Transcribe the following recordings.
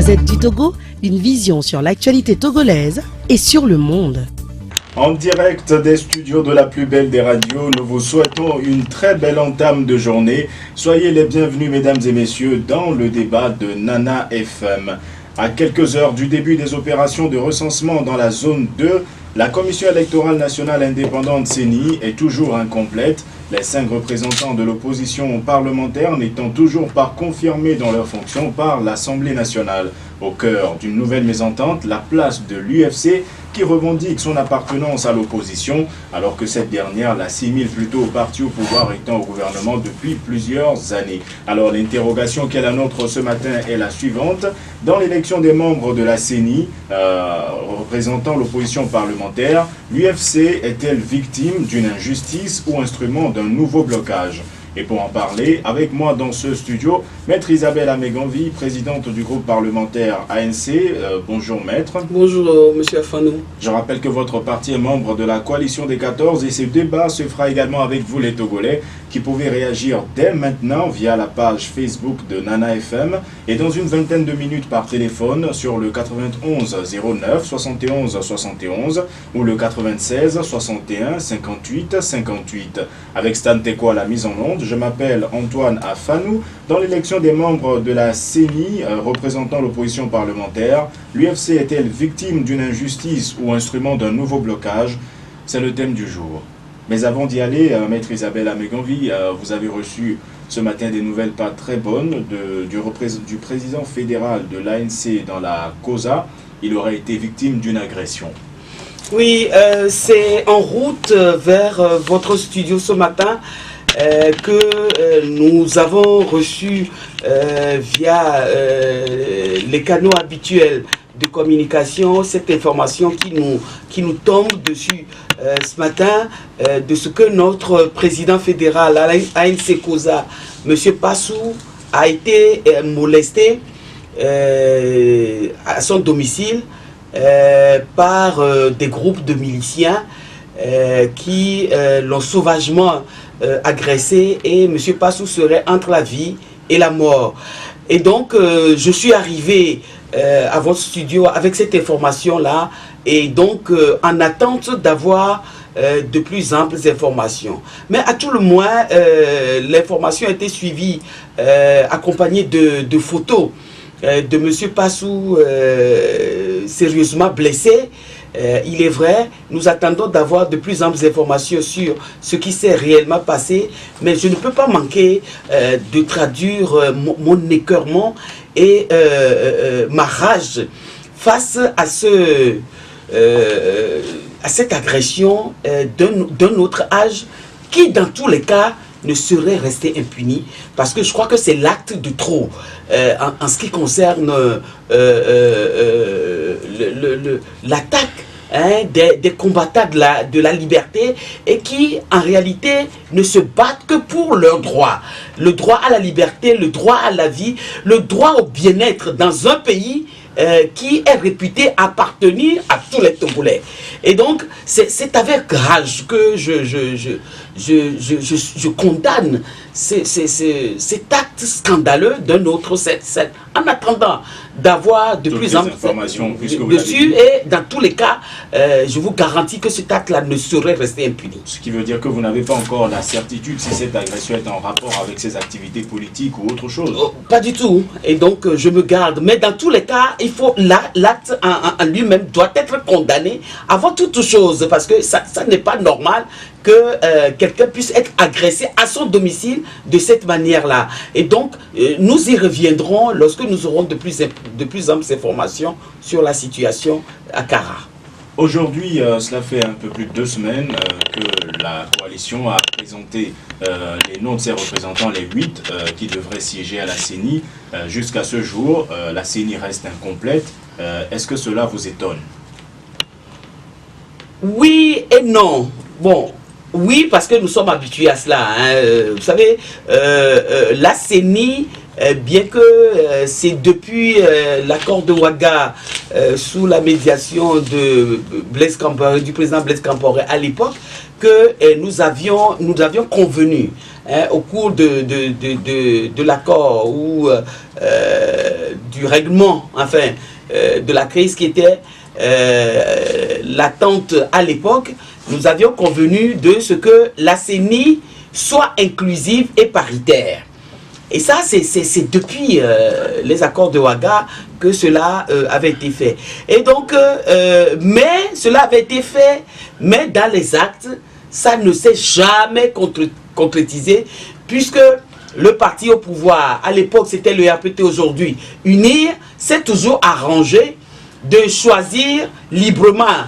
Gazette du Togo, une vision sur l'actualité togolaise et sur le monde. En direct des studios de la plus belle des radios, nous vous souhaitons une très belle entame de journée. Soyez les bienvenus, mesdames et messieurs, dans le débat de Nana FM. À quelques heures du début des opérations de recensement dans la zone 2, la Commission électorale nationale indépendante CENI est toujours incomplète. Les 5 représentants de l'opposition parlementaire n'étant toujours pas confirmés dans leurs fonctions par l'Assemblée nationale. Au cœur d'une nouvelle mésentente, la place de l'UFC qui revendique son appartenance à l'opposition, alors que cette dernière l'assimile plutôt au parti au pouvoir étant au gouvernement depuis plusieurs années. Alors l'interrogation qui est la nôtre ce matin est la suivante. Dans l'élection des membres de la CENI, représentant l'opposition parlementaire, l'UFC est-elle victime d'une injustice ou instrument d'un nouveau blocage ? Et pour en parler, avec moi dans ce studio, Maître Isabelle Ameganvi, présidente du groupe parlementaire ANC. Bonjour Maître. Bonjour Monsieur Afanou. Je rappelle que votre parti est membre de la coalition des 14 et ce débat se fera également avec vous les Togolais qui pouvez réagir dès maintenant via la page Facebook de Nana FM et dans une vingtaine de minutes par téléphone sur le 91 09 71 71 ou le 96 61 58 58. Avec Stan Teko à la mise en onde, je m'appelle Antoine Afanou. Dans l'élection des membres de la CENI représentant l'opposition parlementaire, l'UFC est-elle victime d'une injustice ou instrument d'un nouveau blocage? C'est le thème du jour. Mais avant d'y aller, Maître Isabelle Ameganvi, vous avez reçu ce matin des nouvelles pas très bonnes du président fédéral de l'ANC dans la COSA. Il aurait été victime d'une agression. Oui, c'est en route vers votre studio ce matin que nous avons reçu via les canaux habituels de communication cette information qui nous tombe dessus ce matin de ce que notre président fédéral ANC COSA, M. Passou, a été molesté à son domicile par des groupes de miliciens qui l'ont sauvagement agressé et M. Passou serait entre la vie et la mort. Et donc, je suis arrivé à votre studio avec cette information-là et donc en attente d'avoir de plus amples informations. Mais à tout le moins, l'information a été suivie, accompagnée de photos de M. Passou sérieusement blessé. Il est vrai, nous attendons d'avoir de plus amples informations sur ce qui s'est réellement passé, mais je ne peux pas manquer de traduire mon écœurement et ma rage face à cette agression d'un autre âge qui, dans tous les cas, ne serait resté impuni, parce que je crois que c'est l'acte de trop en ce qui concerne l'attaque des combattants de la liberté et qui en réalité ne se battent que pour leurs droits. Le droit à la liberté, le droit à la vie, le droit au bien-être dans un pays qui est réputé appartenir à tous les Togolais. Et donc, c'est avec rage que je condamne cet acte scandaleux d'un autre set. En attendant d'avoir de plus amples informations dessus, et dans tous les cas, je vous garantis que cet acte-là ne saurait rester impuni. Ce qui veut dire que vous n'avez pas encore la certitude si cette agression est en rapport avec ses activités politiques ou autre chose. Pas du tout. Et donc, je me garde. Mais dans tous les cas, il faut l'acte en lui-même doit être condamné avant toute chose, parce que ça n'est pas normal que quelqu'un puisse être agressé à son domicile de cette manière-là. Et donc, nous y reviendrons lorsque nous aurons de plus amples informations sur la situation à Kara. Aujourd'hui, cela fait un peu plus de 2 semaines que la coalition a présenté les noms de ses représentants, les 8 qui devraient siéger à la CENI. Jusqu'à ce jour, la CENI reste incomplète. Est-ce que cela vous étonne? Oui et non. Bon, oui, parce que nous sommes habitués à cela. Vous savez, la CENI, bien que c'est depuis l'accord de Ouaga, sous la médiation de du président Blaise Compaoré à l'époque, que nous avions convenu hein, au cours de l'accord ou du règlement, enfin, de la crise qui était latente à l'époque, nous avions convenu de ce que la CENI soit inclusive et paritaire. Et ça, c'est depuis les accords de Ouaga que cela avait été fait. Et donc, mais cela avait été fait, mais dans les actes, ça ne s'est jamais concrétisé, puisque le parti au pouvoir, à l'époque c'était le RPT, aujourd'hui UNIR, s'est toujours arrangé de choisir librement,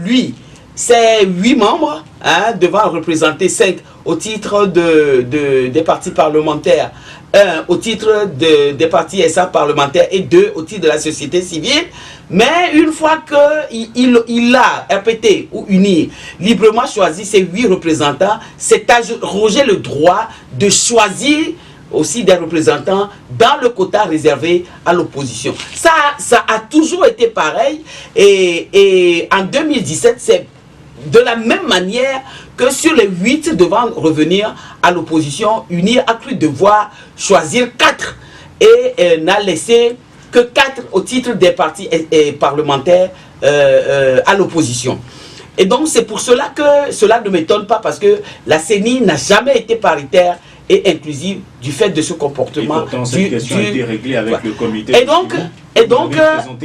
lui, ses 8 membres, hein, devant représenter 5 au titre des partis parlementaires, 1 au titre des partis SA parlementaires et 2 au titre de la société civile. Mais une fois qu'il a RPT ou UNIR librement choisi ses 8 représentants, c'est arroger le droit de choisir aussi des représentants dans le quota réservé à l'opposition. Ça a toujours été pareil, et en 2017, c'est de la même manière que sur les 8 devant revenir à l'opposition, UNIR a cru devoir choisir 4 et n'a laissé que 4 au titre des partis parlementaires à l'opposition. Et donc c'est pour cela que cela ne m'étonne pas, parce que la CENI n'a jamais été paritaire et inclusive du fait de ce comportement. Et pourtant, cette question a été réglée avec le comité.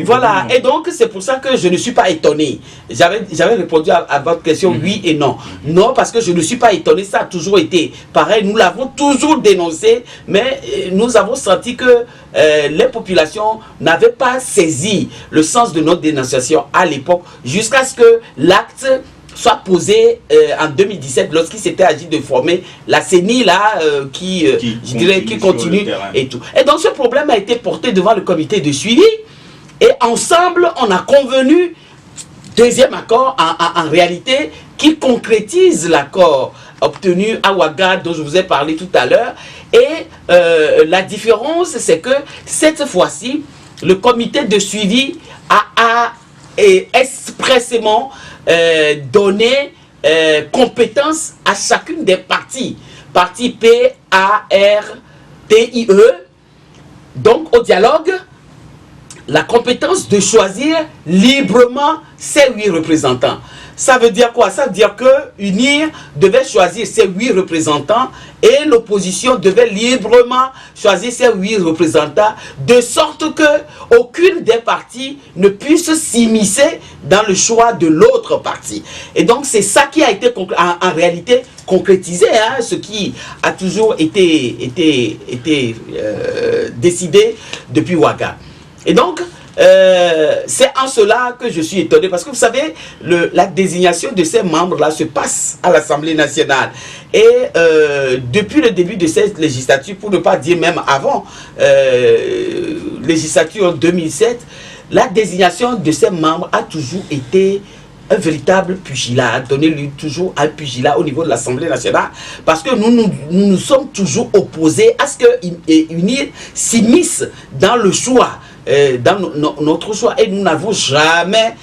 Voilà, et donc c'est pour ça que je ne suis pas étonné. J'avais répondu à votre question oui et non. Non, parce que je ne suis pas étonné, ça a toujours été pareil, nous l'avons toujours dénoncé, mais nous avons senti que les populations n'avaient pas saisi le sens de notre dénonciation à l'époque, jusqu'à ce que l'acte soit posé en 2017, lorsqu'il s'était agi de former la CENI là, qui continue et tout. Et donc ce problème a été porté devant le comité de suivi, et ensemble on a convenu, deuxième accord en réalité, qui concrétise l'accord obtenu à Ouaga dont je vous ai parlé tout à l'heure. Et la différence, c'est que cette fois-ci, le comité de suivi a expressément donné compétence à chacune des parties. Parti P, A, R, T, I, E. Donc au dialogue, la compétence de choisir librement ses 8 représentants. Ça veut dire quoi? Ça veut dire que UNIR devait choisir ses 8 représentants et l'opposition devait librement choisir ses 8 représentants, de sorte que aucune des parties ne puisse s'immiscer dans le choix de l'autre parti. Et donc c'est ça qui a été en réalité concrétisé, hein, ce qui a toujours été décidé depuis Ouaga. Et donc c'est en cela que je suis étonné, parce que vous savez, la désignation de ces membres-là se passe à l'Assemblée nationale. Et depuis le début de cette législature, pour ne pas dire même avant, législature 2007, la désignation de ces membres a toujours été un véritable pugilat, a donné lieu toujours un pugilat au niveau de l'Assemblée nationale, parce que nous sommes toujours opposés à ce que UNIR s'immisce dans le choix, dans notre choix, et nous n'avons jamais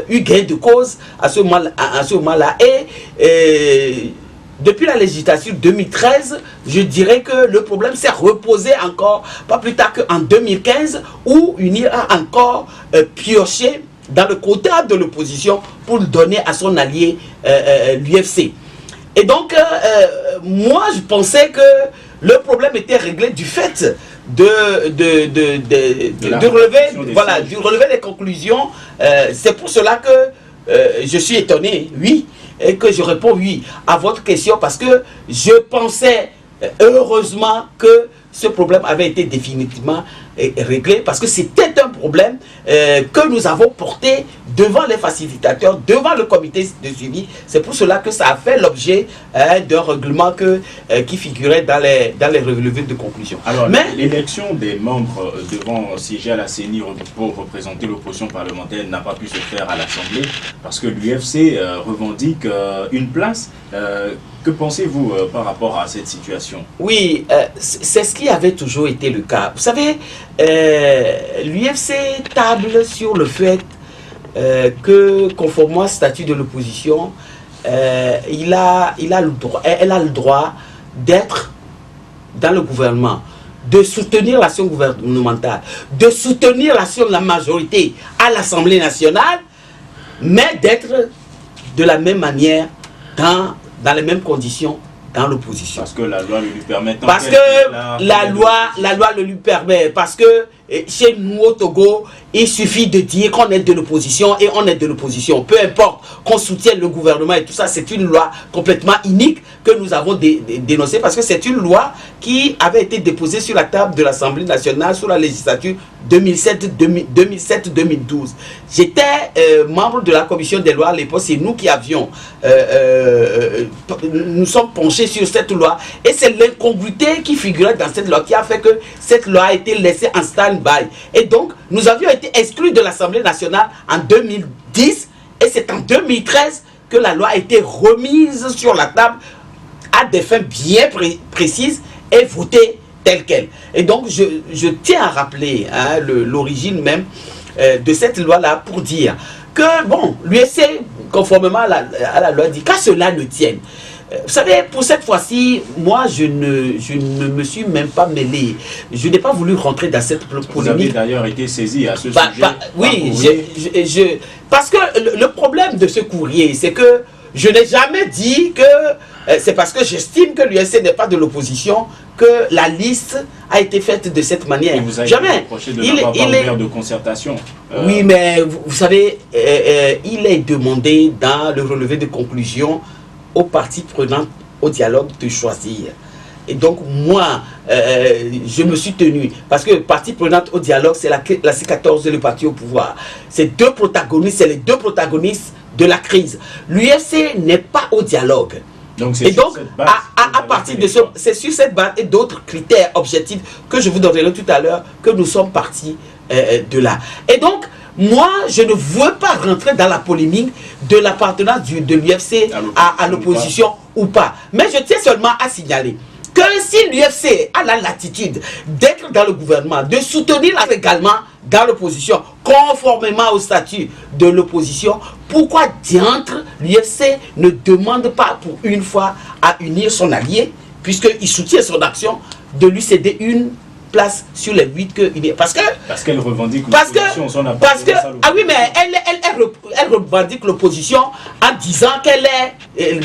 eu gain de cause à ce moment-là. Et depuis la législature 2013, je dirais que le problème s'est reposé encore, pas plus tard qu'en 2015, où UNIR a encore pioché dans le quota de l'opposition pour le donner à son allié l'UFC. Et donc, moi, je pensais que le problème était réglé du fait de relever les conclusions. C'est pour cela que je suis étonné, oui, et que je réponds oui à votre question, parce que je pensais heureusement que ce problème avait été définitivement réglé, parce que c'était un problème que nous avons porté devant les facilitateurs, devant le comité de suivi. C'est pour cela que ça a fait l'objet d'un règlement qui figurait dans les relevés de conclusion. Alors, l'élection des membres devant siéger à la CENI pour représenter l'opposition parlementaire n'a pas pu se faire à l'Assemblée, parce que l'UFC revendique une place. Que pensez-vous par rapport à cette situation? Oui, c'est ce qui avait toujours été le cas. Vous savez, l'UFC table sur le fait que, conformément au statut de l'opposition, elle a le droit d'être dans le gouvernement, de soutenir l'action gouvernementale, de soutenir l'action de la majorité à l'Assemblée nationale, mais d'être de la même manière, dans les mêmes conditions, dans l'opposition. Parce que la loi lui permet. Parce que la loi le lui permet. Parce que chez nous au Togo, il suffit de dire qu'on est de l'opposition et on est de l'opposition. Peu importe qu'on soutienne le gouvernement et tout ça, c'est une loi complètement unique que nous avons dénoncée parce que c'est une loi qui avait été déposée sur la table de l'Assemblée nationale sous la législature 2007-2012. J'étais membre de la commission des lois à l'époque, c'est nous qui avions, nous sommes penchés sur cette loi et c'est l'incongruité qui figurait dans cette loi qui a fait que cette loi a été laissée en stand-by. Et donc, nous avions été exclus de l'Assemblée nationale en 2010 et c'est en 2013 que la loi a été remise sur la table à des fins bien précises et votée telle qu'elle. Et donc, je tiens à rappeler l'origine même de cette loi-là pour dire que, bon, l'USC, conformément à la loi, dit qu'à cela ne tienne. Vous savez, pour cette fois-ci, moi, je ne me suis même pas mêlé. Je n'ai pas voulu rentrer dans cette polémique. Vous avez d'ailleurs été saisi à ce sujet. Oui, parce que le problème de ce courrier, c'est que je n'ai jamais dit que c'est parce que j'estime que l'USC n'est pas de l'opposition que la liste a été faite de cette manière. Et vous avez jamais. reproché de n'avoir pas ouvert de concertation. Oui, mais vous savez, il est demandé dans le relevé de conclusion aux parties prenantes au dialogue de choisir. Et donc, moi, je me suis tenu, parce que partie prenante au dialogue, c'est la C14 et le parti au pouvoir. C'est les deux protagonistes de la crise. L'UFC n'est pas au dialogue. Donc, et donc, à partir de c'est sur cette base et d'autres critères objectifs que je vous donnerai tout à l'heure que nous sommes partis de là. Et donc, moi, je ne veux pas rentrer dans la polémique de l'appartenance de l'UFC à l'opposition ou pas. Mais je tiens seulement à signaler que si l'UFC a la latitude d'être dans le gouvernement, de soutenir également dans l'opposition, conformément au statut de l'opposition, pourquoi diantre l'UFC ne demande pas pour une fois à unir son allié, puisqu'il soutient son action, de lui céder une place sur les 8 que il est. Parce qu'elle revendique l'opposition, ah oui, mais elle revendique l'opposition en disant qu'elle est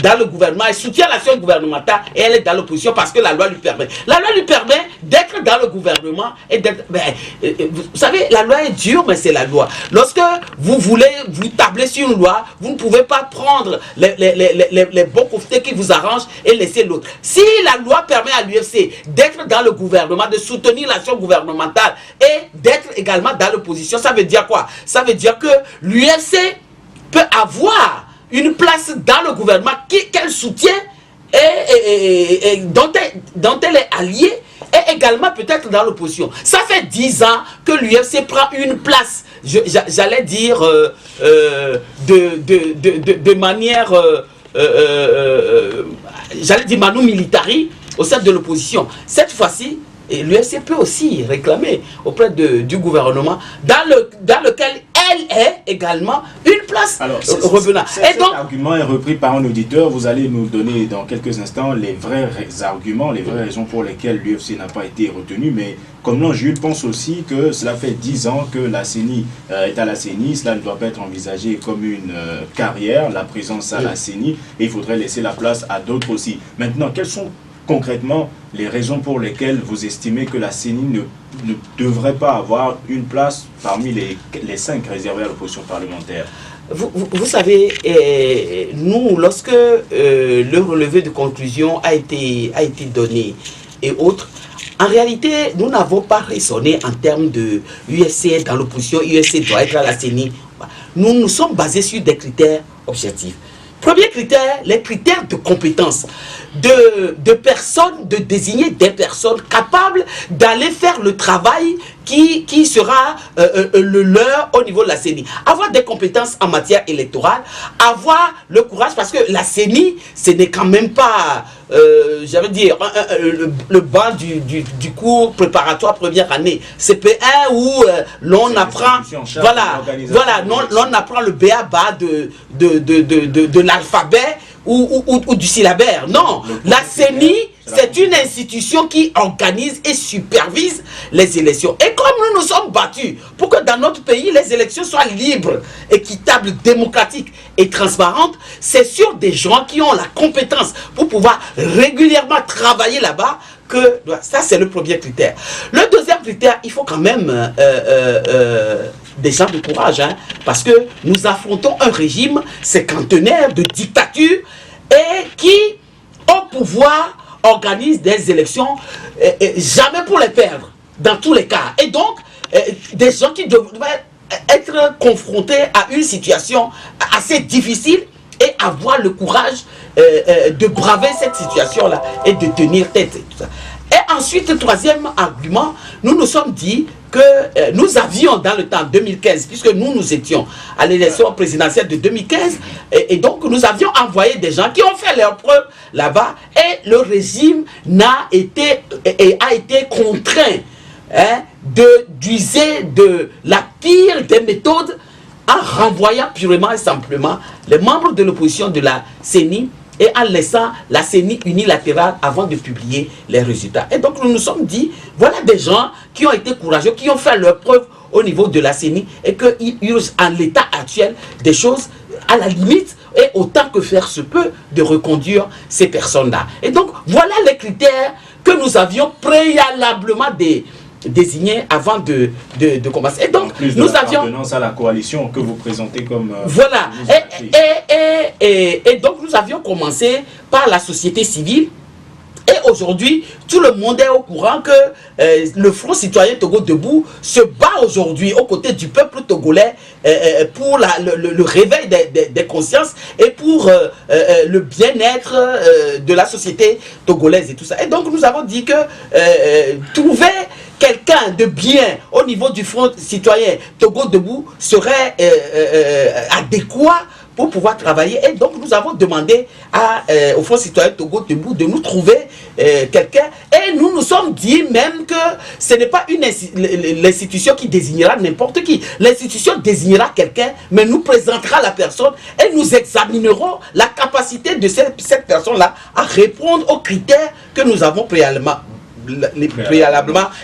dans le gouvernement, elle soutient l'action gouvernementale et elle est dans l'opposition parce que la loi lui permet. La loi lui permet d'être dans le gouvernement et d'être. Vous savez, la loi est dure, mais c'est la loi. Lorsque vous voulez vous tabler sur une loi, vous ne pouvez pas prendre les bons côtés qui vous arrangent et laisser l'autre. Si la loi permet à l'UFC d'être dans le gouvernement, de soutenir l'action gouvernementale et d'être également dans l'opposition, ça veut dire quoi? Ça veut dire que l'UFC peut avoir une place dans le gouvernement qu'elle soutient et dont elle est alliée et également peut-être dans l'opposition. Ça fait 10 ans que l'UFC prend une place, j'allais dire, de manière, j'allais dire manu militari au sein de l'opposition. Cette fois-ci, l'UFC peut aussi réclamer auprès du gouvernement dans lequel elle est également une place revenant. Cet argument est repris par un auditeur. Vous allez nous donner dans quelques instants les vrais arguments, les vraies raisons pour lesquelles l'UFC n'a pas été retenu. Mais comme l'on Jules pense aussi que cela fait 10 ans que la CENI est à la CENI. Cela ne doit pas être envisagé comme une carrière, la présence à la CENI. Et il faudrait laisser la place à d'autres aussi. Maintenant, quelles sont concrètement les raisons pour lesquelles vous estimez que la CENI ne devrait pas avoir une place parmi les 5 réservées à l'opposition parlementaire? Vous savez, nous, lorsque le relevé de conclusion a été donné et autres, en réalité, nous n'avons pas raisonné en termes de USC dans l'opposition, USC doit être à la CENI. Nous nous sommes basés sur des critères objectifs. Premier critère, les critères de compétence de personnes, de désigner des personnes capables d'aller faire le travail qui sera le leur au niveau de la CENI. Avoir des compétences en matière électorale, avoir le courage, parce que la CENI, ce n'est quand même pas, j'allais dire, le banc du cours préparatoire première année. CP1 où l'on apprend, l'on apprend le b.a.-ba de l'alphabet, ou du syllabaire. Non, la CENI, c'est une institution qui organise et supervise les élections. Et comme nous nous sommes battus pour que dans notre pays, les élections soient libres, équitables, démocratiques et transparentes, c'est sur des gens qui ont la compétence pour pouvoir régulièrement travailler là-bas que ça, c'est le premier critère. Le deuxième critère, il faut quand même des gens de courage, hein, parce que nous affrontons un régime cinquantenaire de dictature et qui, au pouvoir, organise des élections jamais pour les perdre, dans tous les cas. Et donc, des gens qui devraient être confrontés à une situation assez difficile et avoir le courage de braver cette situation-là et de tenir tête. Et tout ça. Et ensuite, troisième argument, nous nous sommes dit que nous avions dans le temps 2015, puisque nous étions à l'élection présidentielle de 2015, et donc nous avions envoyé des gens qui ont fait leurs preuves là-bas, et le régime a été contraint d'user de la pire des méthodes en renvoyant purement et simplement les membres de l'opposition de la CENI et en laissant la CENI unilatérale avant de publier les résultats. Et donc nous nous sommes dit, voilà des gens qui ont été courageux, qui ont fait leurs preuves au niveau de la CENI et qu'ils usent en l'état actuel des choses à la limite et autant que faire se peut de reconduire ces personnes-là. Et donc voilà les critères que nous avions préalablement désigné avant de commencer. Et donc, nous avions à la coalition que vous présentez comme... voilà. Et donc, nous avions commencé par la société civile. Et aujourd'hui, tout le monde est au courant que le Front citoyen Togo Debout se bat aujourd'hui aux côtés du peuple togolais pour le réveil des consciences et pour le bien-être de la société togolaise et tout ça. Et donc, nous avons dit que trouver quelqu'un de bien au niveau du Front citoyen Togo Debout serait adéquat pour pouvoir travailler. Et donc nous avons demandé au Front citoyen Togo Debout de nous trouver quelqu'un. Et nous nous sommes dit même que ce n'est pas l'institution qui désignera n'importe qui. L'institution désignera quelqu'un, mais nous présentera la personne et nous examinerons la capacité de cette personne-là à répondre aux critères que nous avons préalablement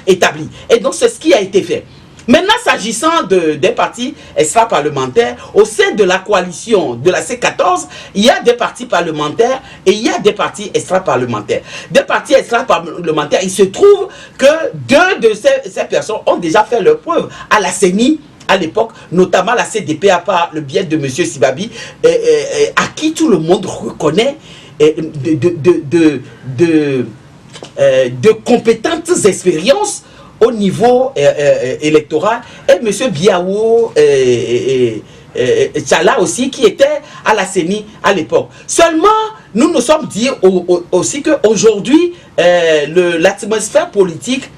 établi. Et donc c'est ce qui a été fait. Maintenant, s'agissant des partis extra-parlementaires, au sein de la coalition de la C14, il y a des partis parlementaires et il y a des partis extra-parlementaires. Des partis extra-parlementaires, il se trouve que deux de ces personnes ont déjà fait leur preuve à la CENI à l'époque, notamment la CDPA par le biais de M. Sibabi, à qui tout le monde reconnaît de compétentes expériences au niveau électoral, et M. Biawo Tchala aussi, qui était à la CENI à l'époque. Seulement, nous nous sommes dit aussi qu'aujourd'hui, l'atmosphère politique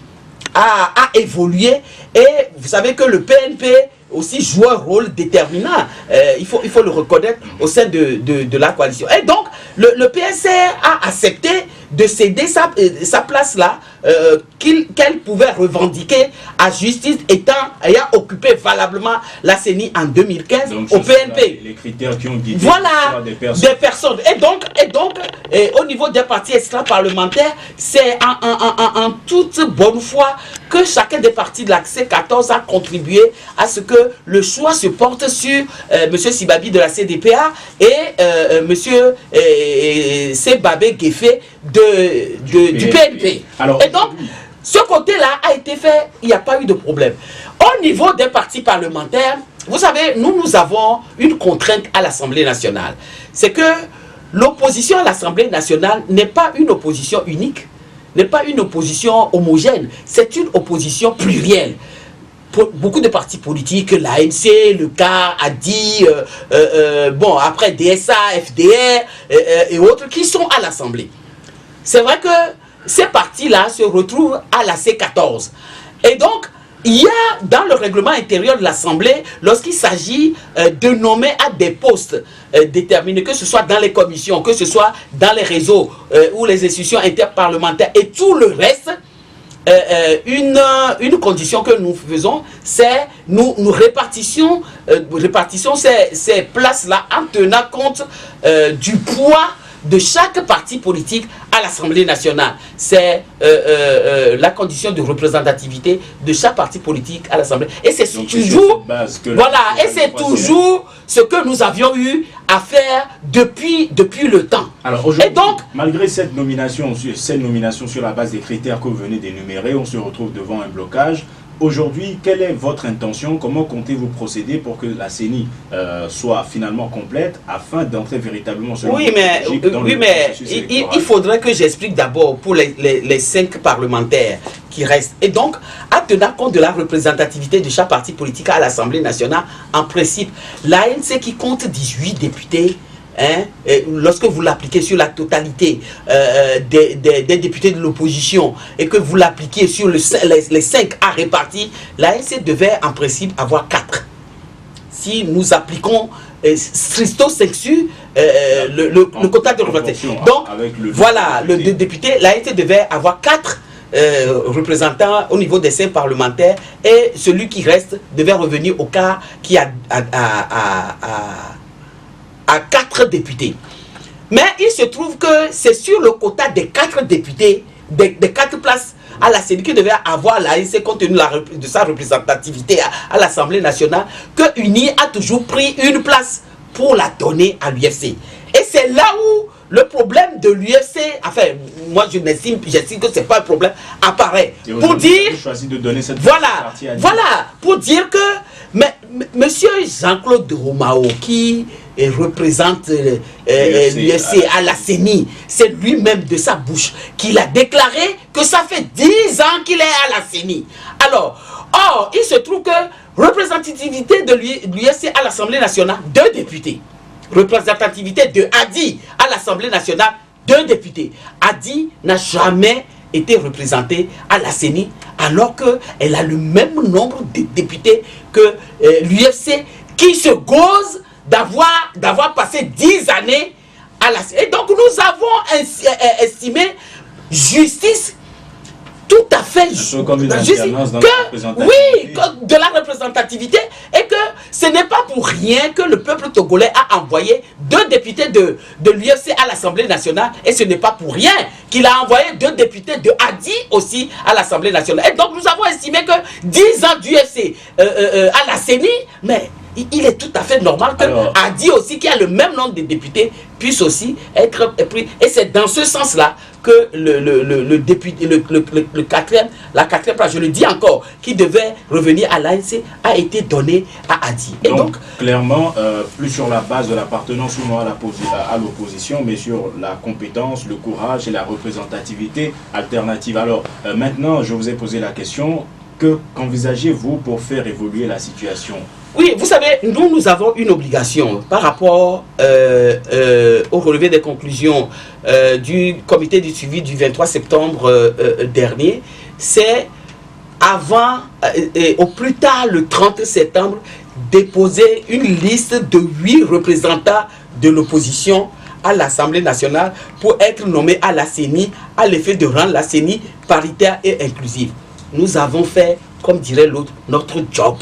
a évolué, et vous savez que le PNP aussi joue un rôle déterminant, il faut le reconnaître au sein de la coalition. Et donc, le PSR a accepté de céder sa place là, qu'elle pouvait revendiquer à justice, ayant occupé valablement la CENI en 2015 donc, au PNP. Les critères qui ont guidé voilà, des personnes. Et donc, au niveau des partis extra-parlementaires, c'est en toute bonne foi que chacun des partis de la C14 a contribué à ce que le choix se porte sur M. Sibabi de la CDPA et M. Sebabé Guéfé du PNP. Alors, et donc, ce côté-là a été fait, il n'y a pas eu de problème. Au niveau des partis parlementaires, vous savez, nous avons une contrainte à l'Assemblée nationale. C'est que l'opposition à l'Assemblée nationale n'est pas une opposition unique, n'est pas une opposition homogène, c'est une opposition plurielle. Pour beaucoup de partis politiques, l'ANC, le CAR, ADI, bon, après DSA, FDR et autres qui sont à l'Assemblée. C'est vrai que ces partis-là se retrouvent à la C14. Et donc, il y a dans le règlement intérieur de l'Assemblée, lorsqu'il s'agit de nommer à des postes déterminés, que ce soit dans les commissions, que ce soit dans les réseaux ou les institutions interparlementaires et tout le reste, une condition que nous faisons, c'est nous répartissons ces places-là en tenant compte du poids de chaque parti politique à l'Assemblée nationale. C'est la condition de représentativité de chaque parti politique à l'Assemblée. Et c'est toujours, voilà, et c'est toujours ce que nous avions eu à faire depuis le temps. Alors aujourd'hui, malgré cette nomination sur la base des critères que vous venez d'énumérer, on se retrouve devant un blocage. Aujourd'hui, quelle est votre intention? Comment comptez-vous procéder pour que la CENI soit finalement complète afin d'entrer véritablement sur oui, mais il faudrait que j'explique d'abord pour les 5 parlementaires qui restent. Et donc, à tenir compte de la représentativité de chaque parti politique à l'Assemblée nationale, en principe, l'ANC qui compte 18 députés, hein, lorsque vous l'appliquez sur la totalité des députés de l'opposition et que vous l'appliquez sur les 5 à répartir, l'ANC devait en principe avoir 4. Si nous appliquons stricto sensu le quota de représentation. Donc, voilà, le député, l'ANC devait avoir 4 représentants au niveau des 5 parlementaires et celui qui reste devait revenir au cas qui a à 4 députés. Mais il se trouve que c'est sur le quota des 4 députés, des 4 places à la CENI qui devait avoir l'ANC compte tenu de sa représentativité à l'Assemblée nationale, que UNI a toujours pris une place pour la donner à l'UFC. Et c'est là où le problème de l'UFC, enfin, moi j'estime que ce n'est pas un problème, apparaît. Pour dire, de donner cette voilà, pour dire que monsieur Jean-Claude Romao, qui représente l'UFC à la CENI, c'est lui-même de sa bouche qu'il a déclaré que ça fait 10 ans qu'il est à la CENI. Alors, il se trouve que représentativité de l'UFC à l'Assemblée nationale, 2 députés. Représentativité de Adi à l'Assemblée nationale, 2 députés. Adi n'a jamais été représentée à la CENI alors qu'elle a le même nombre de députés que l'UFC qui se gose d'avoir passé 10 années à la CENI. Et donc nous avons estimé justice tout à fait juste de la représentativité et que ce n'est pas pour rien que le peuple togolais a envoyé 2 députés de l'UFC à l'Assemblée nationale et ce n'est pas pour rien qu'il a envoyé 2 députés de Adi aussi à l'Assemblée nationale. Et donc nous avons estimé que 10 ans d'UFC à la CENI, mais il est tout à fait normal que Adi aussi, qui a le même nombre de députés, puisse aussi être pris. Et c'est dans ce sens-là que le député, la quatrième place, je le dis encore, qui devait revenir à l'ANC, a été donné à Adi. Et donc clairement, plus sur la base de l'appartenance ou non à l'opposition, mais sur la compétence, le courage et la représentativité alternative. Alors, maintenant, je vous ai posé la question, qu'envisagez-vous pour faire évoluer la situation? Oui, vous savez, nous avons une obligation par rapport au relevé des conclusions du comité du suivi du 23 septembre dernier. C'est avant, au plus tard le 30 septembre, déposer une liste de 8 représentants de l'opposition à l'Assemblée nationale pour être nommés à la CENI, à l'effet de rendre la CENI paritaire et inclusive. Nous avons fait, comme dirait l'autre, notre job.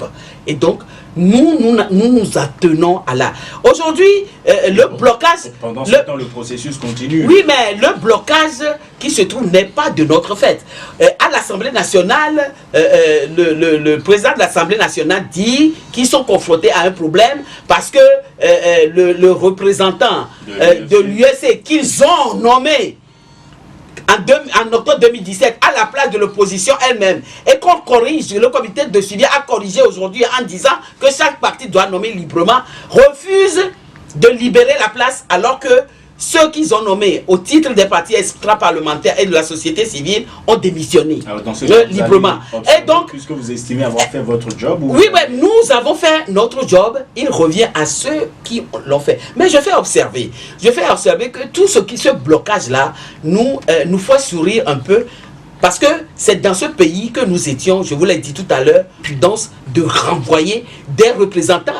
Et donc, nous nous attenons à la... Aujourd'hui, le blocage... Pendant ce temps, le processus continue. Oui, mais le blocage qui se trouve n'est pas de notre fait. À l'Assemblée nationale, le président de l'Assemblée nationale dit qu'ils sont confrontés à un problème parce que le représentant de l'UFC qu'ils ont nommé en octobre 2017 à la place de l'opposition elle-même et qu'on corrige, le comité de suivi a corrigé aujourd'hui en disant que chaque parti doit nommer librement, refuse de libérer la place alors que ceux qu'ils ont nommés au titre des partis extra-parlementaires et de la société civile ont démissionné. Alors dans ce cas, librement. Et donc, puisque vous estimez avoir fait votre job... Oui, mais nous avons fait notre job, il revient à ceux qui l'ont fait. Mais je fais observer que tout ce blocage-là nous fait sourire un peu parce que c'est dans ce pays que nous étions, je vous l'ai dit tout à l'heure, prudence de renvoyer des représentants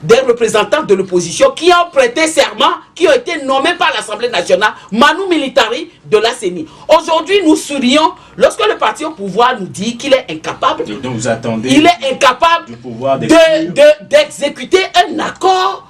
des représentants de l'opposition qui ont prêté serment, qui ont été nommés par l'Assemblée nationale, Manu Militari de la CENI. Aujourd'hui, nous sourions lorsque le parti au pouvoir nous dit qu'il est incapable. Donc vous attendez il est incapable du pouvoir d'exécuter un accord,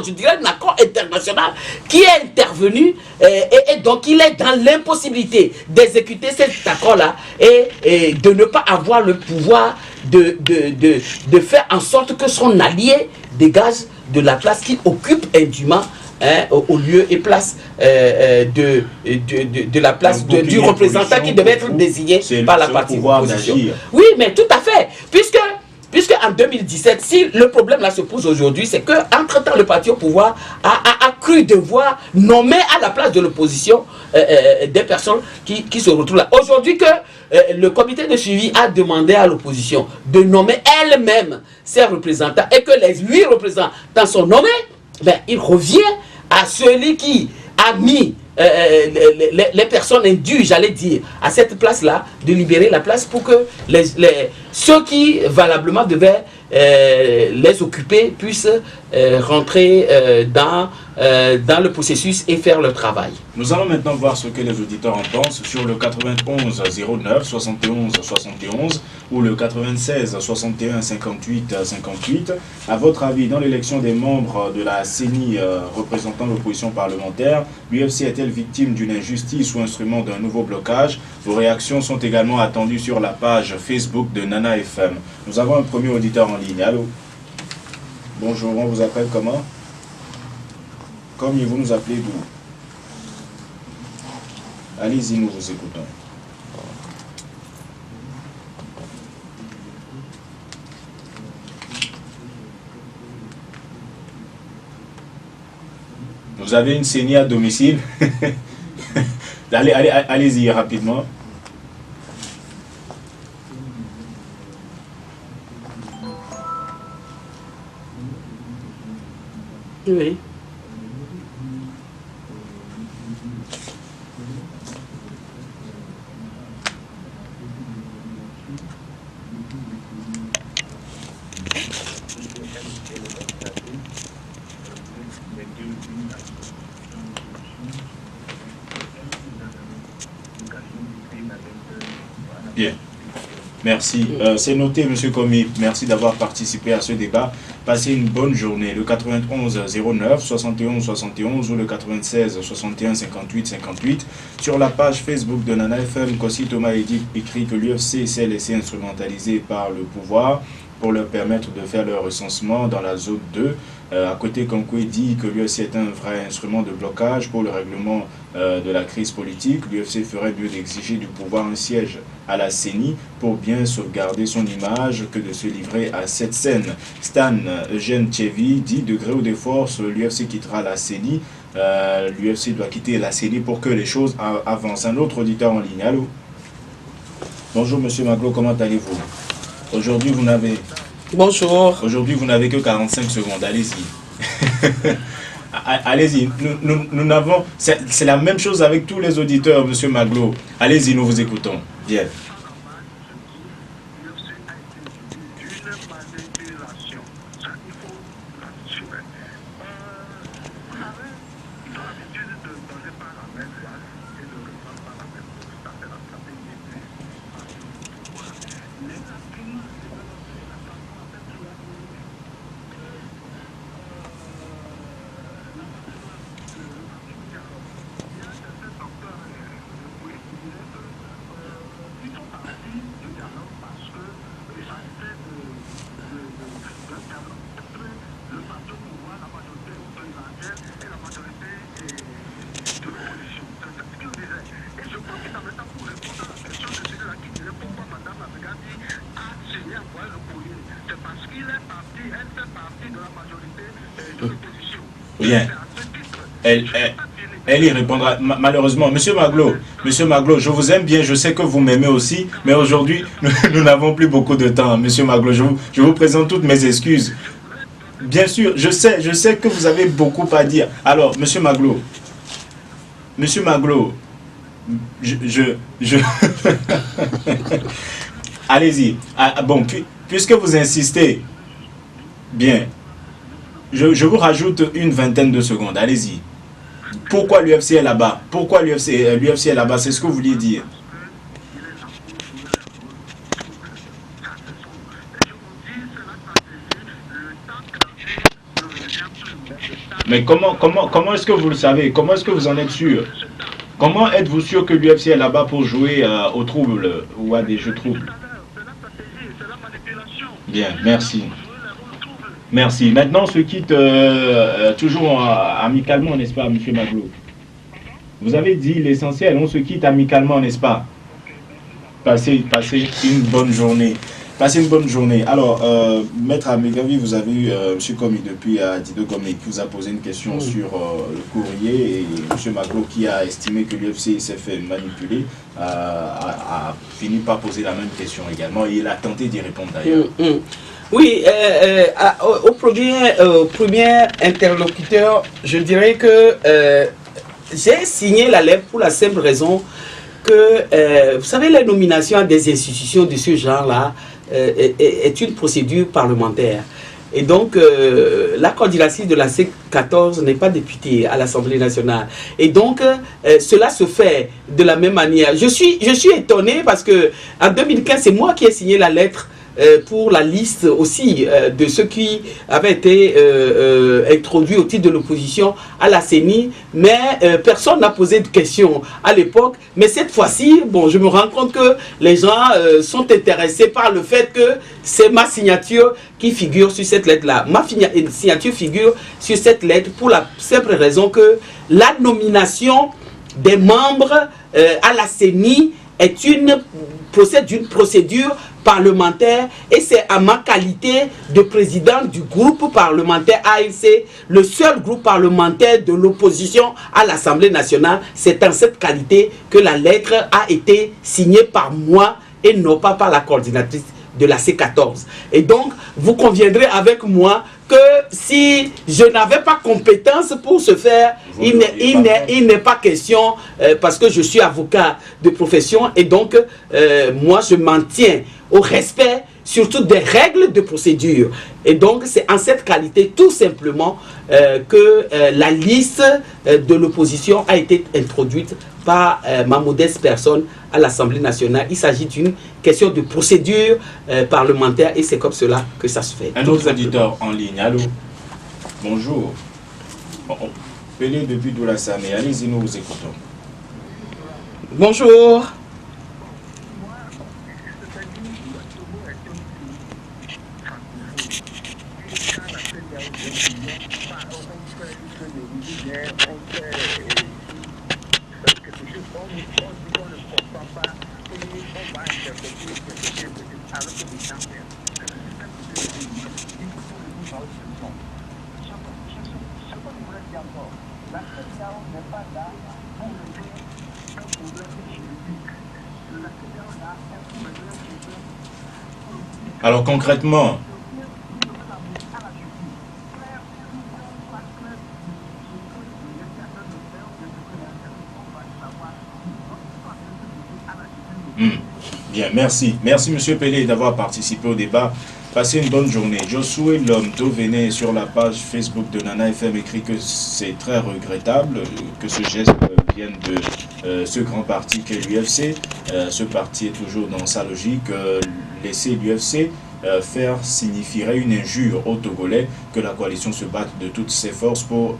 je dirais un accord international qui est intervenu et donc il est dans l'impossibilité d'exécuter cet accord-là et de ne pas avoir le pouvoir de faire en sorte que son allié dégage de la place qu'il occupe indûment au lieu et place de la place du représentant qui devait être désigné par la partie opposition. Oui, mais tout à fait. Puisque en 2017, si le problème là se pose aujourd'hui, c'est qu'entre-temps, le parti au pouvoir a cru devoir nommer à la place de l'opposition des personnes qui se retrouvent là. Aujourd'hui que le comité de suivi a demandé à l'opposition de nommer elle-même ses représentants et que les 8 représentants sont nommés, ben, il revient à celui qui a mis les personnes indues, j'allais dire, à cette place-là, de libérer la place pour que ceux qui valablement devaient les occuper puissent rentrer dans le processus et faire leur travail. Nous allons maintenant voir ce que les auditeurs en pensent sur le 91 09 71 71 ou le 96 61 58 58. À votre avis, dans l'élection des membres de la CENI représentant l'opposition parlementaire, l'UFC est-elle victime d'une injustice ou instrument d'un nouveau blocage? Vos réactions sont également attendues sur la page Facebook de Nana FM. Nous avons un premier auditeur en ligne. Allô? Bonjour, on vous appelle comment? Comme vous nous appelez d'où? Allez-y, nous vous écoutons. Vous avez une CENI à domicile? Allez-y rapidement. Oui. Bien. Merci. C'est noté, M. Komi. Merci d'avoir participé à ce débat. Passez une bonne journée. Le 91 09 71 71 ou le 96 61 58 58. Sur la page Facebook de Nana FM, Kossi Thomas écrit que l'UFC s'est laissé instrumentaliser par le pouvoir pour leur permettre de faire leur recensement dans la zone 2. À côté, Konkwe dit que l'UFC est un vrai instrument de blocage pour le règlement de la crise politique. L'UFC ferait mieux d'exiger du pouvoir un siège à la CENI pour bien sauvegarder son image que de se livrer à cette scène. Stan Eugène Tchevi dit de gré ou de force, l'UFC quittera la CENI. L'UFC doit quitter la CENI pour que les choses avancent. Un autre auditeur en ligne. Allô? Bonjour Monsieur Maglo, comment allez-vous? Aujourd'hui vous n'avez... Bonjour. Aujourd'hui vous n'avez que 45 secondes, allez-y. Allez-y, nous n'avons... C'est la même chose avec tous les auditeurs, Monsieur Maglo. Allez-y, nous vous écoutons. Bien. Bien. Elle y répondra malheureusement. Monsieur Maglo, je vous aime bien, je sais que vous m'aimez aussi, mais aujourd'hui, nous n'avons plus beaucoup de temps. Monsieur Maglo, je vous présente toutes mes excuses. Bien sûr, je sais que vous avez beaucoup à dire. Alors, Monsieur Maglo, allez-y. Bon, puisque vous insistez, bien. je vous rajoute une vingtaine de secondes. Allez-y. Pourquoi l'UFC est là-bas? Pourquoi l'UFC est là-bas? C'est ce que vous vouliez dire. Mais comment est-ce que vous le savez? Comment est-ce que vous en êtes sûr? Comment êtes-vous sûr que l'UFC est là-bas pour jouer au trouble ou à des jeux troubles? Bien, merci. Merci. Maintenant, on se quitte toujours amicalement, n'est-ce pas, M. Maglo? Vous avez dit l'essentiel, on se quitte amicalement, n'est-ce pas? Passez une bonne journée. Passez une bonne journée. Alors, Maître Amegavi, vous avez eu M. Komi depuis Dido Gomé qui vous a posé une question sur le courrier et M. Maglo qui a estimé que l'UFC s'est fait manipuler a fini par poser la même question également et il a tenté d'y répondre d'ailleurs. Oui, au premier interlocuteur, je dirais que j'ai signé la lettre pour la simple raison que, vous savez, la nomination à des institutions de ce genre-là est une procédure parlementaire. Et donc, la coordinatrice de la C14 n'est pas députée à l'Assemblée nationale. Et donc, cela se fait de la même manière. Je suis étonné parce que en 2015, c'est moi qui ai signé la lettre pour la liste aussi de ceux qui avaient été introduits au titre de l'opposition à la CENI, mais personne n'a posé de questions à l'époque. Mais cette fois-ci, bon, je me rends compte que les gens sont intéressés par le fait que c'est ma signature qui figure sur cette lettre-là. Ma signature figure sur cette lettre pour la simple raison que la nomination des membres à la CENI est une procédure parlementaire et c'est à ma qualité de président du groupe parlementaire ANC, le seul groupe parlementaire de l'opposition à l'Assemblée nationale. C'est en cette qualité que la lettre a été signée par moi et non pas par la coordinatrice de la C14. Et donc, vous conviendrez avec moi que si je n'avais pas compétence pour ce faire, il n'est pas question, parce que je suis avocat de profession, et donc, moi, je m'en tiens au respect, surtout des règles de procédure. Et donc, c'est en cette qualité, tout simplement, que la liste de l'opposition a été introduite par ma modeste personne à l'Assemblée nationale. Il s'agit d'une question de procédure parlementaire et c'est comme cela que ça se fait. Un autre auditeur en ligne, allô? Bonjour. Pelé depuis Doulassane, allez-y, nous vous écoutons. Bonjour. Alors concrètement, bien, merci. Merci Monsieur Pelé d'avoir participé au débat. Passez une bonne journée. Josué L'Homme venait sur la page Facebook de Nana FM écrit que c'est très regrettable que ce geste vienne de ce grand parti qu'est l'UFC. Ce parti est toujours dans sa logique. Laisser l'UFC faire signifierait une injure aux Togolais, que la coalition se batte de toutes ses forces pour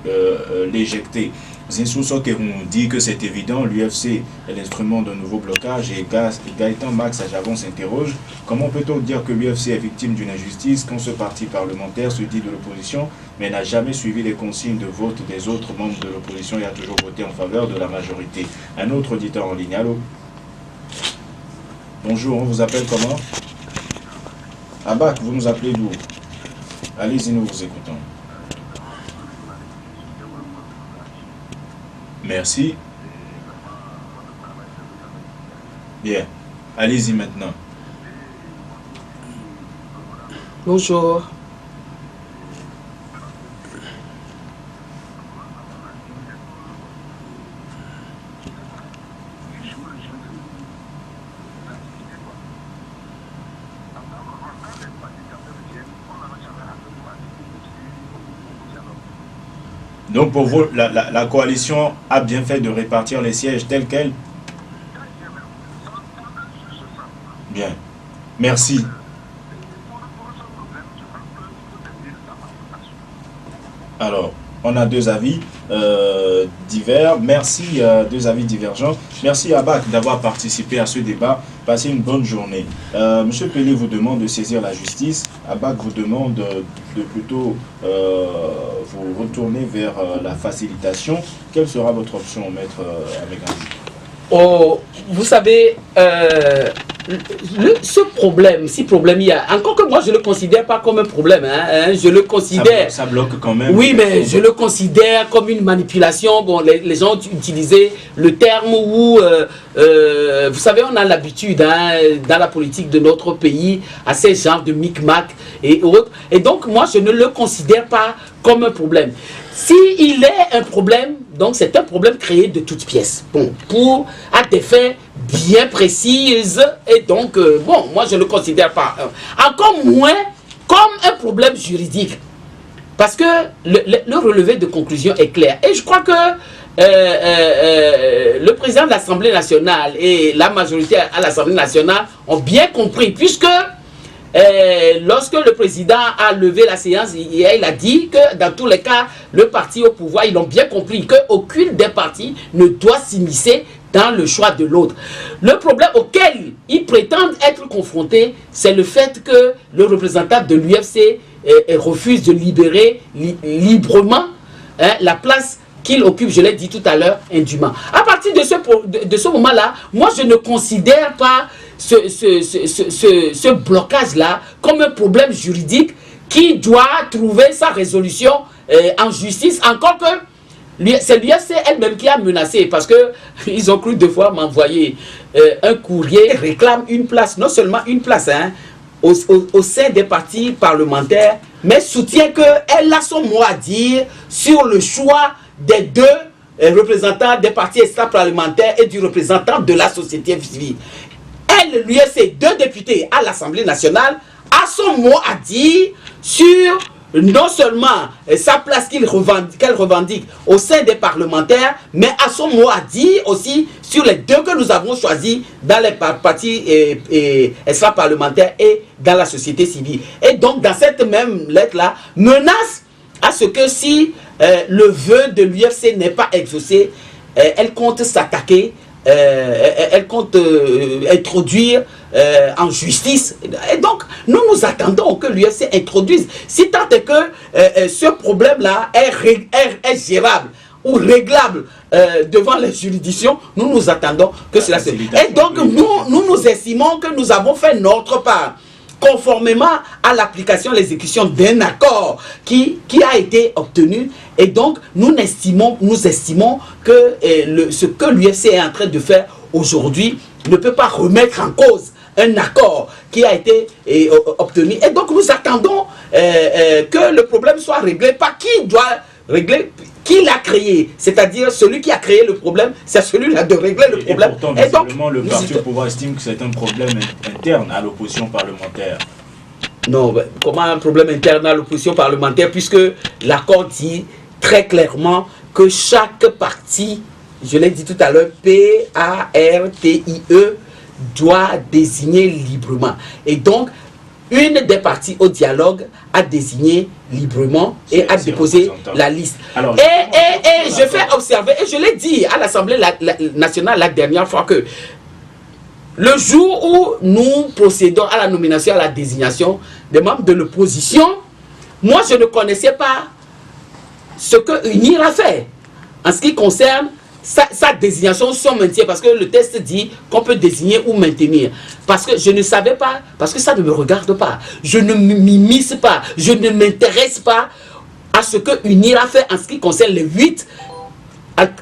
l'éjecter. Zinsou Sokerou dit que c'est évident, l'UFC est l'instrument d'un nouveau blocage et Gaëtan Max à Javon s'interroge. Comment peut-on dire que l'UFC est victime d'une injustice quand ce parti parlementaire se dit de l'opposition mais n'a jamais suivi les consignes de vote des autres membres de l'opposition et a toujours voté en faveur de la majorité? Un autre auditeur en ligne, allô? Bonjour, on vous appelle comment? Abak, vous nous appelez d'où? Allez-y, nous vous écoutons. Merci. Bien. Allez-y maintenant. Bonjour. Donc pour vous, la coalition a bien fait de répartir les sièges tels quels? Bien. Merci. Alors, on a deux avis divers. Merci, deux avis divergents. Merci à Abak d'avoir participé à ce débat. Passez une bonne journée. Monsieur Pelé vous demande de saisir la justice. Abak vous demande de plutôt vous retourner vers la facilitation. Quelle sera votre option, maître Améganzi? Oh, vous savez, ce problème, si problème il y a, encore que moi je ne le considère pas comme un problème, je le considère... Ça bloque quand même. Oui, mais je le considère comme une manipulation. Bon, les gens ont utilisé le terme où, vous savez, on a l'habitude dans la politique de notre pays à ces genres de micmac et autres. Et donc, moi, je ne le considère pas comme un problème. S'il est un problème, donc c'est un problème créé de toutes pièces. Bon, à des fins bien précises. Et donc, bon, moi, je ne le considère pas. Encore moins comme un problème juridique. Parce que le relevé de conclusion est clair. Et je crois que le président de l'Assemblée nationale et la majorité à l'Assemblée nationale ont bien compris, puisque lorsque le président a levé la séance, il a dit que dans tous les cas, le parti au pouvoir, ils ont bien compris qu'aucune des partis ne doit s'immiscer dans le choix de l'autre. Le problème auquel ils prétendent être confrontés, c'est le fait que le représentant de l'UFC refuse de libérer librement la place qu'il occupe, je l'ai dit tout à l'heure, indûment. À partir de ce moment-là, moi je ne considère pas ce blocage-là comme un problème juridique qui doit trouver sa résolution en justice, encore que c'est l'UFC elle-même qui a menacé, parce qu'ils ont cru deux fois m'envoyer un courrier, réclame une place, non seulement une place, au sein des partis parlementaires, mais soutient qu'elle a son mot à dire sur le choix des deux représentants des partis extra-parlementaires et du représentant de la société civile. Elle, l'UFC, deux députés à l'Assemblée nationale, a son mot à dire sur non seulement sa place qu'elle revendique au sein des parlementaires, mais à son mot à dire aussi sur les deux que nous avons choisis dans les partis extra-parlementaires et dans la société civile. Et donc, dans cette même lettre-là, menace à ce que si le vœu de l'UFC n'est pas exaucé, elle compte s'attaquer, elle compte introduire en justice. Et donc, nous attendons que l'UFC introduise, si tant est que ce problème-là est gérable ou réglable devant les juridictions, nous attendons que cela se... Et donc, nous estimons que nous avons fait notre part, conformément à l'application, l'exécution d'un accord qui a été obtenu. Et donc, nous estimons que ce que l'UFC est en train de faire aujourd'hui ne peut pas remettre en cause un accord qui a été obtenu. Et donc, nous attendons que le problème soit réglé par qui doit régler, qui l'a créé. C'est-à-dire, celui qui a créé le problème, c'est celui-là de régler le problème. Et pourtant, visiblement, le parti au pouvoir estime que c'est un problème interne à l'opposition parlementaire. Non, comment un problème interne à l'opposition parlementaire, puisque l'accord dit très clairement que chaque parti, je l'ai dit tout à l'heure, P-A-R-T-I-E, doit désigner librement. Et donc, une des parties au dialogue a désigné librement et a déposé la liste. Alors, et je fais observer, et je l'ai dit à l'Assemblée nationale la dernière fois, que le jour où nous procédons à la nomination, à la désignation des membres de l'opposition, moi je ne connaissais pas ce que UNIR a fait en ce qui concerne sa désignation, son maintien, parce que le texte dit qu'on peut désigner ou maintenir. Parce que je ne savais pas, parce que ça ne me regarde pas. Je ne m'immisce pas, je ne m'intéresse pas à ce que UNIR a fait en ce qui concerne les 8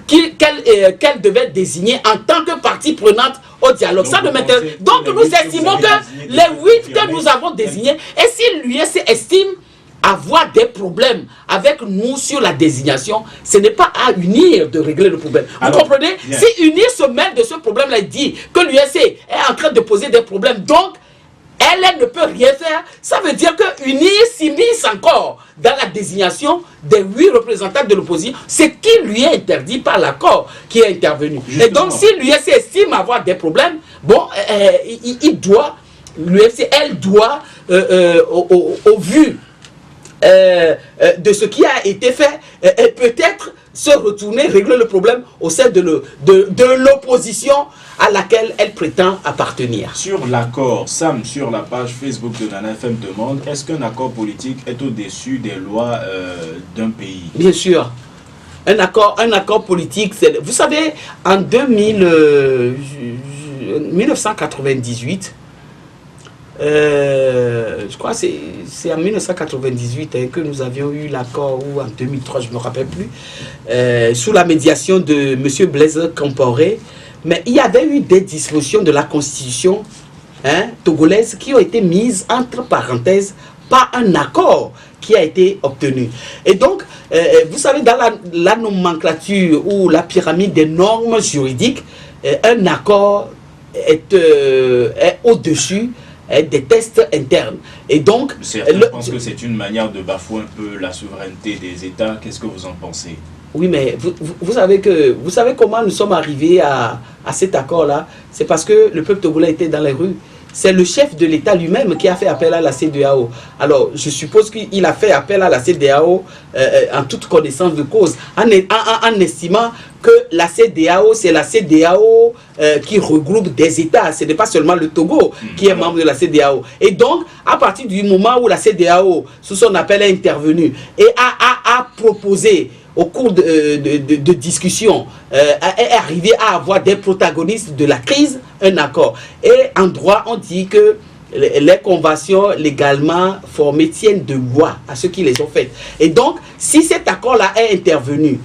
qu'elle devait désigner en tant que partie prenante au dialogue. Donc, ça ne m'intéresse. Donc nous estimons que les 8 que nous avons désignés, et si l'UFC estime avoir des problèmes avec nous sur la désignation, ce n'est pas à UNIR de régler le problème. Vous comprenez? Bien. Si UNIR se mêle de ce problème-là et dit que l'UFC est en train de poser des problèmes, donc elle ne peut rien faire, ça veut dire que UNIR s'immisce encore dans la désignation des 8 représentants de l'opposition, ce qui lui est interdit par l'accord qui est intervenu. Justement. Et donc, si l'UFC estime avoir des problèmes, bon, elle doit, au vu de ce qui a été fait, peut-être se retourner, régler le problème au sein de l'opposition à laquelle elle prétend appartenir. Sur l'accord, Sam, sur la page Facebook de Nana FM demande, est-ce qu'un accord politique est au-dessus des lois d'un pays? Bien sûr. Un accord politique, vous savez, en 1998, je crois que c'est en 1998 que nous avions eu l'accord, ou en 2003, je ne me rappelle plus, sous la médiation de M. Blaise Compaoré. Mais il y avait eu des dispositions de la Constitution togolaise qui ont été mises entre parenthèses par un accord qui a été obtenu. Et donc, vous savez, dans la nomenclature ou la pyramide des normes juridiques, un accord est au-dessus des tests internes. Et donc, certains pensent que c'est une manière de bafouer un peu la souveraineté des États. Qu'est-ce que vous en pensez? Oui, mais vous savez comment nous sommes arrivés à cet accord-là? C'est parce que le peuple togolais était dans les rues. C'est le chef de l'État lui-même qui a fait appel à la CEDEAO. Alors, je suppose qu'il a fait appel à la CEDEAO en toute connaissance de cause, en estimant que la CEDEAO, c'est la CEDEAO qui regroupe des États. Ce n'est pas seulement le Togo qui est membre de la CEDEAO. Et donc, à partir du moment où la CEDEAO, sous son appel, est intervenue et a proposé au cours de discussions, est arrivé à avoir des protagonistes de la crise, un accord. Et en droit, on dit que les conventions légalement formées tiennent de loi à ceux qui les ont faites. Et donc, si cet accord-là est intervenu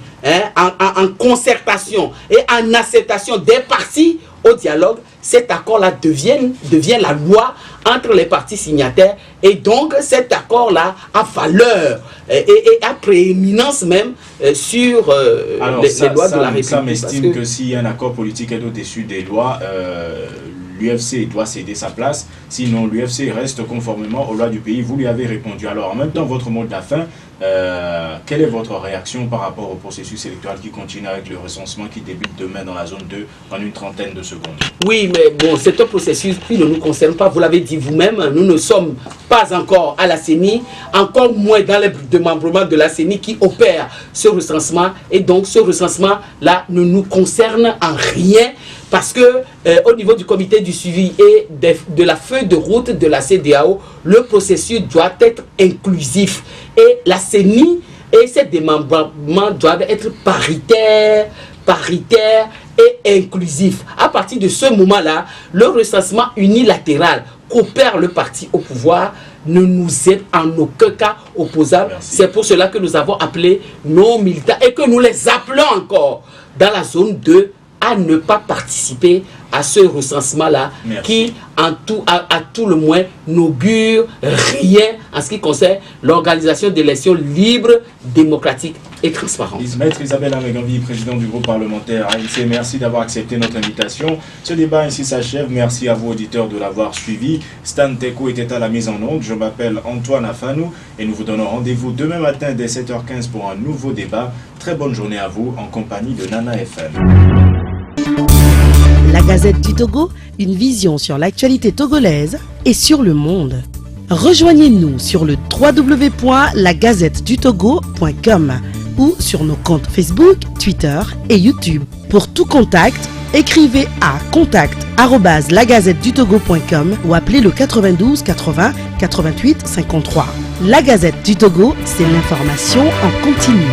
en concertation et en acceptation des parties au dialogue, cet accord-là devient la loi entre les parties signataires. Et donc, cet accord-là a valeur et a prééminence même sur les lois de la République. Ça m'estime que si un accord politique est au-dessus des lois, l'UFC doit céder sa place, sinon l'UFC reste conformément aux lois du pays. Vous lui avez répondu. Alors en même temps, votre mot de la fin, quelle est votre réaction par rapport au processus électoral qui continue avec le recensement qui débute demain dans la zone 2 en une trentaine de secondes? Oui, mais bon, c'est un processus qui ne nous concerne pas, vous l'avez dit vous-même, nous ne sommes pas encore à la CENI, encore moins dans les démembrements de la CENI qui opère ce recensement, et donc ce recensement-là ne nous concerne en rien. Parce que au niveau du comité du suivi et de la feuille de route de la CEDEAO, le processus doit être inclusif. Et la CENI et ses démembrements doivent être paritaires et inclusifs. À partir de ce moment-là, le recensement unilatéral qu'opère le parti au pouvoir ne nous est en aucun cas opposable. C'est pour cela que nous avons appelé nos militants et que nous les appelons encore dans la zone 2 à ne pas participer à ce recensement-là qui, à tout le moins, n'augure rien en ce qui concerne l'organisation d'élections libres, démocratiques et transparentes. Maître Isabelle Amegambi, présidente du groupe parlementaire ANC, merci d'avoir accepté notre invitation. Ce débat ainsi s'achève. Merci à vous, auditeurs, de l'avoir suivi. Stan Teko était à la mise en onde. Je m'appelle Antoine Afanou et nous vous donnons rendez-vous demain matin dès 7h15 pour un nouveau débat. Très bonne journée à vous en compagnie de Nana FM. La Gazette du Togo, une vision sur l'actualité togolaise et sur le monde. Rejoignez-nous sur le www.lagazettedutogo.com ou sur nos comptes Facebook, Twitter et YouTube. Pour tout contact, écrivez à contact@lagazettedutogo.com ou appelez le 92 80 88 53. La Gazette du Togo, c'est l'information en continu.